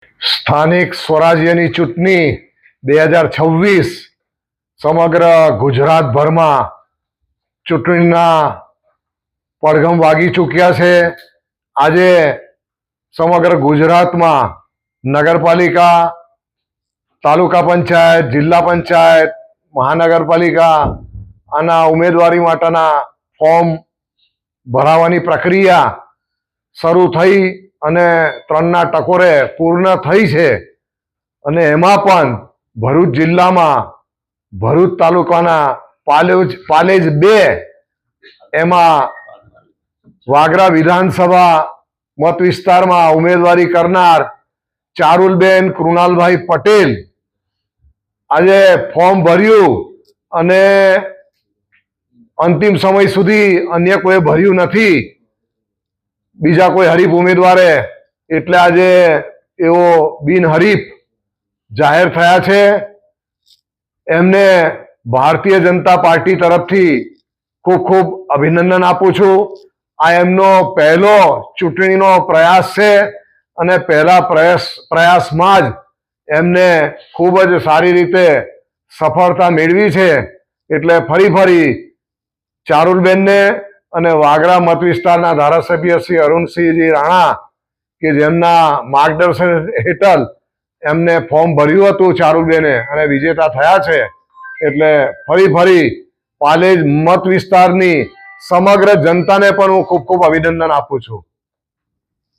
સ્થાનિક સ્વરાજ્યની ચૂંટણી 2026 સમગ્ર ગુજરાતભરમાં ચૂંટણીના પડઘમ વાગી ચૂક્યા છે। આજે સમગ્ર ગુજરાતમાં નગરપાલિકા, તાલુકા પંચાયત, જિલ્લા પંચાયત, મહાનગરપાલિકા આના ઉમેદવારી માટેના ફોર્મ ભરાવાની પ્રક્રિયા શરૂ થઈ અને 3ના ટકોરે પૂર્ણ થઈ છે। અને એમાં પણ ભરૂચ જિલ્લામાં ભરૂચ તાલુકાના પાલેજ 2 એમાં વાગરા વિધાનસભા મત વિસ્તારમાં ઉમેદવારી કરનાર ચારુલબેન કૃણાલભાઈ પટેલ આજે ફોર્મ ભર્યું અને અંતિમ સમય સુધી અન્ય કોઈ ભર્યું નથી, બીજા કોઈ હરીફ ઉમેદવારે, એટલે આજે એઓ બિનહરીફ જાહેર થયા છે। એમને ભારતીય જનતા પાર્ટી તરફથી ખૂબ ખૂબ અભિનંદન આપું છું। આ એમનો પહેલો ચૂંટણીનો પ્રયાસ છે અને પહેલા પ્રયાસમાં જ એમને ખૂબ જ સારી રીતે સફળતા મેળવી છે। એટલે ફરી ચારુલબેનને અને વાગરા મત વિસ્તારના ધારાસભ્ય શ્રી અરુણસિંહજી રાણા કે જેમના માર્ગદર્શન હેઠળ એમને ફોર્મ ભર્યું હતું ચારુલબેને અને વિજેતા થયા છે, એટલે ફરી પાલેજ મત વિસ્તારની સમગ્ર જનતાને પણ હું ખૂબ ખૂબ અભિનંદન આપું છું।